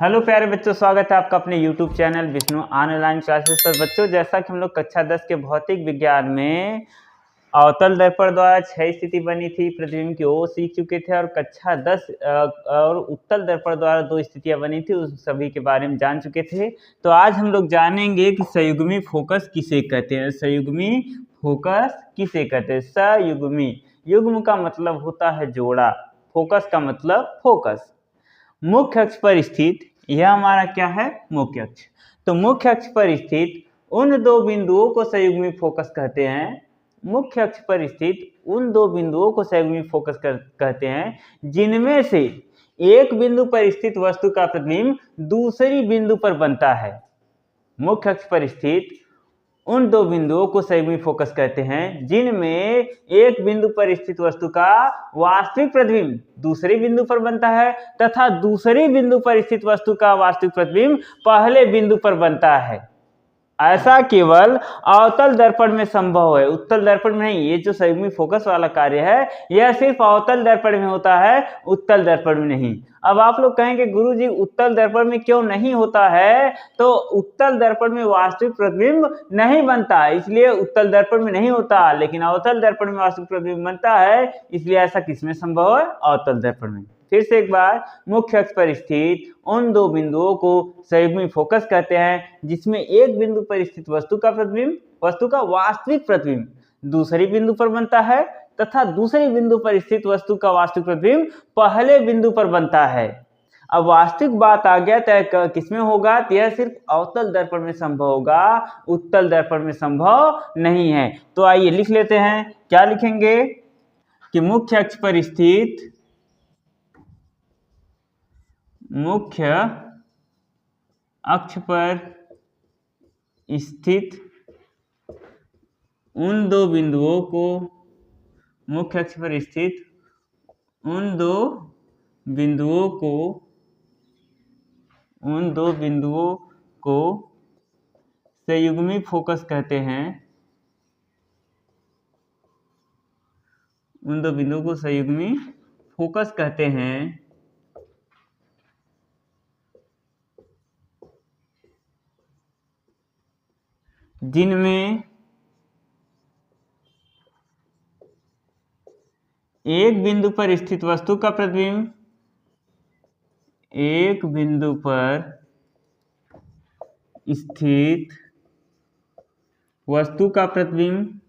Hello प्यारे बच्चों, स्वागत है आपका अपने YouTube channel Vishnu online classes पर। बच्चों, जैसा कि हम लोग कक्षा 10 के भौतिक विज्ञान में अवतल दर्पण द्वारा 6 स्थिति बनी थी प्रतिबिंब की, वो सीख चुके थे। और कक्षा 10 और उत्तल दर्पण द्वारा 2 स्थितियां बनी थी, उस सभी के बारे में जान चुके थे। तो आज हम लोग जानेंगे कि संयुग्मी फोकस किसे कहते हैं। संयुग्मी फोकस किसे कहते हैं? संयुग्मी, युग्म का मतलब होता है जोड़ा, फोकस का मतलब फोकस। मुख्य अक्ष पर स्थित, यह हमारा क्या है? मुख्य अक्ष। तो मुख्य अक्ष पर स्थित उन दो बिंदुओं को संयुग्मी फोकस कहते हैं। मुख्य अक्ष पर स्थित उन दो बिंदुओं को संयुग्मी फोकस कहते हैं जिनमें से एक बिंदु पर स्थित वस्तु का प्रतिबिंब दूसरी बिंदु पर बनता है। मुख्य अक्ष पर स्थित उन दो बिंदुओं को संयुग्मी फोकस कहते हैं जिनमें एक बिंदु पर स्थित वस्तु का वास्तविक प्रतिबिंब दूसरे बिंदु पर बनता है तथा दूसरी बिंदु पर स्थित वस्तु का वास्तविक प्रतिबिंब पहले बिंदु पर बनता है। ऐसा केवल अवतल दर्पण में संभव है, उत्तल दर्पण में नहीं। ये जो संयुग्मी फोकस वाला कार्य है यह सिर्फ अवतल दर्पण में होता है, उत्तल दर्पण में नहीं। अब आप लोग कहेंगे गुरुजी उत्तल दर्पण में क्यों नहीं होता है? तो उत्तल दर्पण में वास्तविक प्रतिबिंब नहीं बनता, इसलिए उत्तल दर्पण में नहीं होता। लेकिन अवतल दर्पण में वास्तविक प्रतिबिंब बनता है, इसलिए ऐसा किसमें संभव है? अवतल दर्पण में। फिर से एक बार, मुख्य अक्ष पर स्थित उन दो बिंदुओं को संयुग्मी फोकस कहते हैं जिसमें एक बिंदु पर स्थित वस्तु का प्रतिबिंब, वस्तु का वास्तविक प्रतिबिंब दूसरी बिंदु पर बनता है तथा दूसरी बिंदु पर स्थित वस्तु का वास्तविक प्रतिबिंब पहले बिंदु पर बनता है। अब वास्तविक बात आ गया, तो किसमें होगा? तो यह सिर्फ अवतल दर्पण में संभव होगा, उत्तल दर्पण में संभव नहीं है। तो आइए लिख लेते हैं। क्या लिखेंगे? कि मुख्य अक्ष पर स्थित, मुख्य अक्ष पर स्थित उन दो बिंदुओं को, मुख्य अक्ष पर स्थित उन दो बिंदुओं को, उन दो बिंदुओं को संयुग्मी फोकस कहते हैं। उन दो बिंदुओं को संयुग्मी फोकस कहते हैं जिनमें एक बिंदु पर स्थित वस्तु का प्रतिबिंब, एक बिंदु पर स्थित वस्तु का प्रतिबिंब,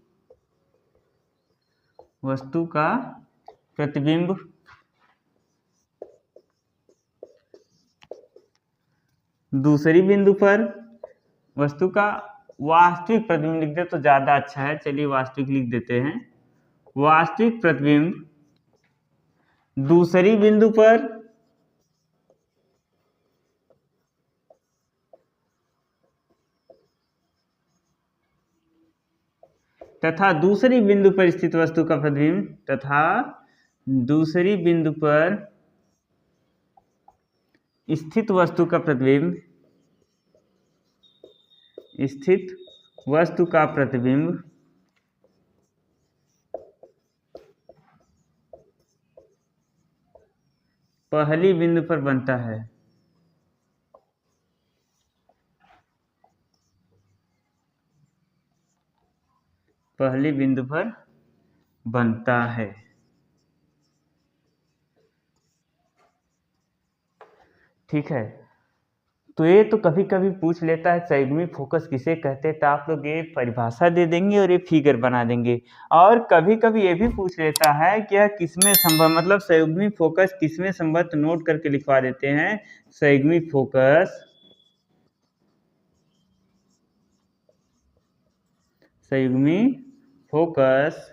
वस्तु का प्रतिबिंब दूसरी बिंदु पर वस्तु का वास्तविक प्रतिबिंब लिख दे तो ज्यादा अच्छा है। चलिए वास्तविक लिख देते हैं। वास्तविक प्रतिबिंब दूसरी बिंदु पर तथा दूसरी बिंदु पर स्थित वस्तु का प्रतिबिंब, तथा दूसरी बिंदु पर स्थित वस्तु का प्रतिबिंब, स्थित वस्तु का प्रतिबिंब पहली बिंदु पर बनता है। पहली बिंदु पर बनता है। ठीक है। तो ये तो कभी कभी पूछ लेता है संयुग्मी फोकस किसे कहते हैं, तो आप लोग ये परिभाषा दे देंगे और ये फिगर बना देंगे। और कभी कभी ये भी पूछ लेता है कि यह किसमें संभव, मतलब संयुग्मी फोकस किसमें संभव, तो नोट करके लिखवा देते हैं। संयुग्मी फोकस, संयुग्मी फोकस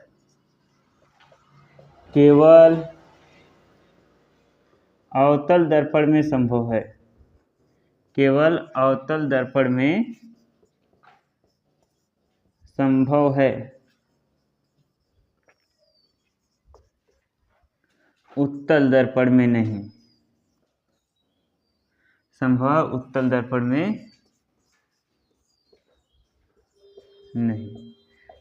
केवल अवतल दर्पण में संभव है, केवल अवतल दर्पण में संभव है, उत्तल दर्पण में नहीं संभव, उत्तल दर्पण में नहीं।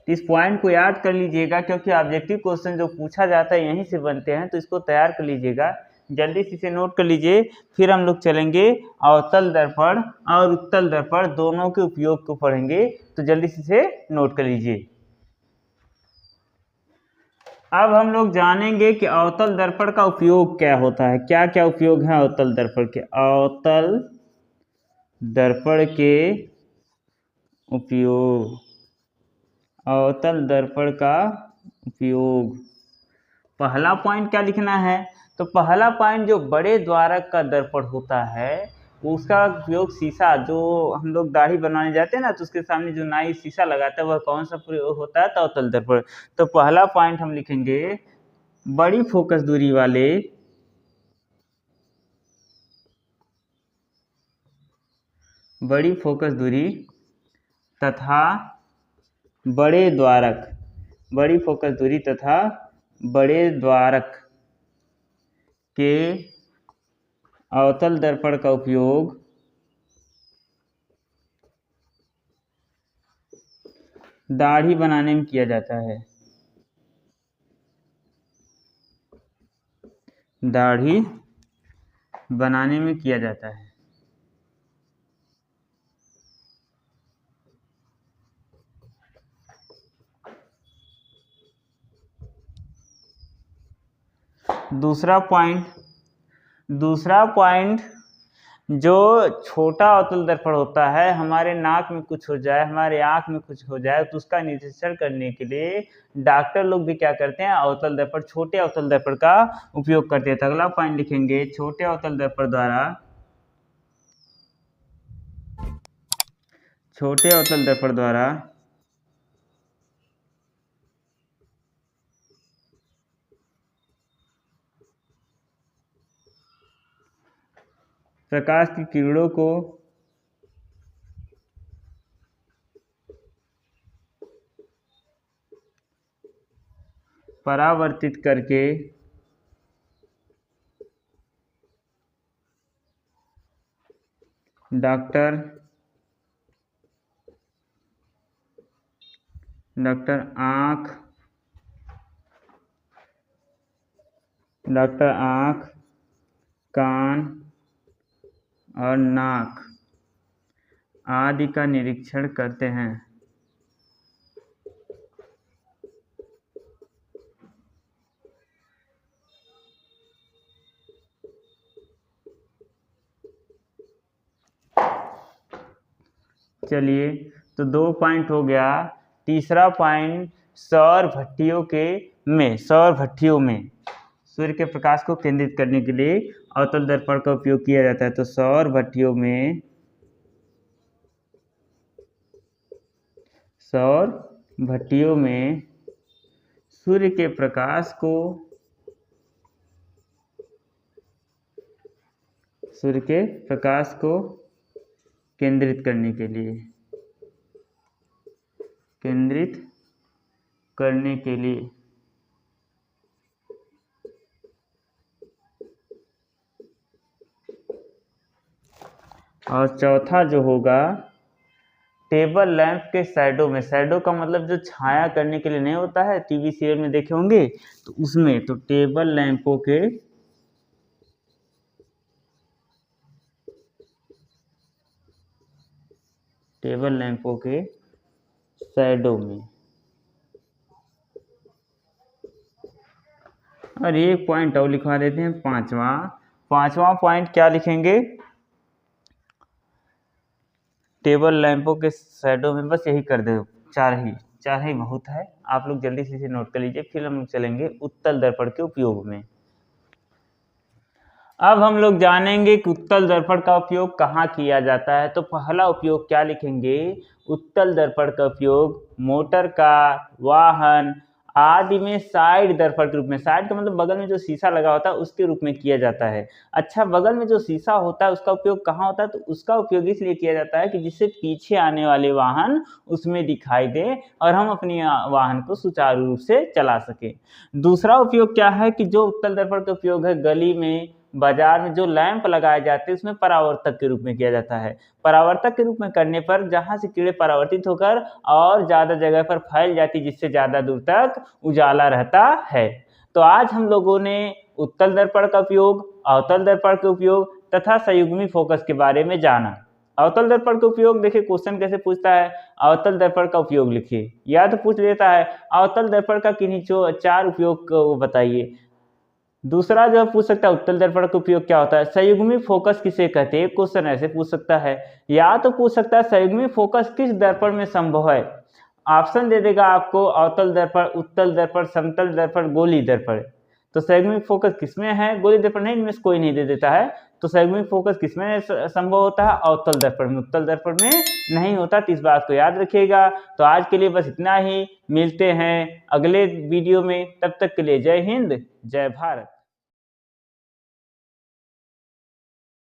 इस पॉइंट को याद कर लीजिएगा, क्योंकि ऑब्जेक्टिव क्वेश्चन जो पूछा जाता है यहीं से बनते हैं, तो इसको तैयार कर लीजिएगा। जल्दी से इसे नोट कर लीजिए। फिर हम लोग चलेंगे अवतल दर्पण और उत्तल दर्पण दोनों के उपयोग को पढ़ेंगे, तो जल्दी से इसे नोट कर लीजिए। अब हम लोग जानेंगे कि अवतल दर्पण का उपयोग क्या होता है, क्या क्या उपयोग है अवतल दर्पण के। अवतल दर्पण के उपयोग, अवतल दर्पण का उपयोग। पहला पॉइंट क्या लिखना है, तो पहला पॉइंट जो बड़े द्वारक का दर्पण होता है उसका उपयोग शीशा, जो हम लोग दाढ़ी बनाने जाते हैं ना तो उसके सामने जो नाई शीशा लगाता है वह कौन सा प्रयोग होता है, तो अवतल दर्पण। तो पहला पॉइंट हम लिखेंगे बड़ी फोकस दूरी वाले, बड़ी फोकस दूरी तथा बड़े द्वारक, बड़ी फोकस दूरी तथा बड़े द्वारक के अवतल दर्पण का उपयोग दाढ़ी बनाने में किया जाता है, दाढ़ी बनाने में किया जाता है। दूसरा पॉइंट जो छोटा अवतल दर्पण होता है, हमारे नाक में कुछ हो जाए, हमारे आँख में कुछ हो जाए तो उसका निरीक्षण करने के लिए डॉक्टर लोग भी क्या करते हैं, अवतल दर्पण, छोटे अवतल दर्पण का उपयोग करते हैं। तो अगला पॉइंट लिखेंगे छोटे अवतल दर्पण द्वारा, छोटे अवतल दर्पण द्वारा प्रकाश की किरणों को परावर्तित करके डॉक्टर आँख, कान और नाक आदि का निरीक्षण करते हैं। चलिए, तो 2 पॉइंट हो गया। तीसरा पॉइंट सौर भट्टियों में सूर्य के प्रकाश को केंद्रित करने के लिए अवतल दर्पण का उपयोग किया जाता है। तो सौर भट्टियों में सूर्य के प्रकाश को केंद्रित करने के लिए और चौथा जो होगा टेबल लैंप के शैडो में। शैडो का मतलब जो छाया करने के लिए नहीं होता है, टीवी सीरियल में देखे होंगे, तो उसमें, तो टेबल लैंपों के शैडो में। और एक पॉइंट और लिखवा देते हैं, पांचवा पॉइंट क्या लिखेंगे, टेबल लैंपों के शैडो में। बस यही कर दे, चार ही बहुत है, आप लोग जल्दी से इसे नोट कर लीजिए। फिर हम लोग चलेंगे उत्तल दर्पण के उपयोग में। अब हम लोग जानेंगे कि उत्तल दर्पण का उपयोग कहाँ किया जाता है। तो पहला उपयोग क्या लिखेंगे, उत्तल दर्पण का उपयोग मोटर कार, वाहन आदि में साइड दर्पण के रूप में। साइड का मतलब बगल में जो शीशा लगा होता है उसके रूप में किया जाता है। अच्छा, बगल में जो शीशा होता है उसका उपयोग कहाँ होता है, तो उसका उपयोग इसलिए किया जाता है कि जिससे पीछे आने वाले वाहन उसमें दिखाई दे और हम अपनी वाहन को सुचारू रूप से चला सके। दूसरा उपयोग क्या है कि जो उत्तल दर्पण का उपयोग है, गली में, बाजार में जो लैंप लगाए जाते हैं उसमें परावर्तक के रूप में किया जाता है। परावर्तक के रूप में करने पर जहां से किरणें परावर्तित होकर और ज़्यादा जगह पर फैल जाती, जिससे ज़्यादा दूर तक उजाला रहता है। तो आज हम लोगों ने उत्तल दर्पण का उपयोग, अवतल दर्पण के उपयोग तथा संयुग्मी फोकस के बारे में जाना। अवतल दर्पण का उपयोग देखिए क्वेश्चन कैसे पूछता है, अवतल दर्पण का उपयोग लिखिए, या तो पूछ लेता है अवतल दर्पण का किन्हीं 4 उपयोग को बताइए। दूसरा जो पूछ सकता है उत्तल दर्पण का उपयोग क्या होता है, संयुग्मी फोकस किसे कहते हैं, क्वेश्चन ऐसे पूछ सकता है। या तो पूछ सकता है संयुग्मी फोकस किस दर्पण में संभव है, ऑप्शन दे देगा आपको अवतल दर्पण, उत्तल दर्पण, समतल दर्पण, गोली दर्पण। तो संयुग्मी फोकस किसमें है, गोली दर्पण नहीं, इनमें से कोई नहीं दे देता है। तो संयुग्मी फोकस किसमें संभव होता है, अवतल दर्पण में, उत्तल दर्पण में नहीं होता। तो इस बात को याद रखिएगा। तो आज के लिए बस इतना ही, मिलते हैं अगले वीडियो में, तब तक के लिए जय हिंद, जय भारत।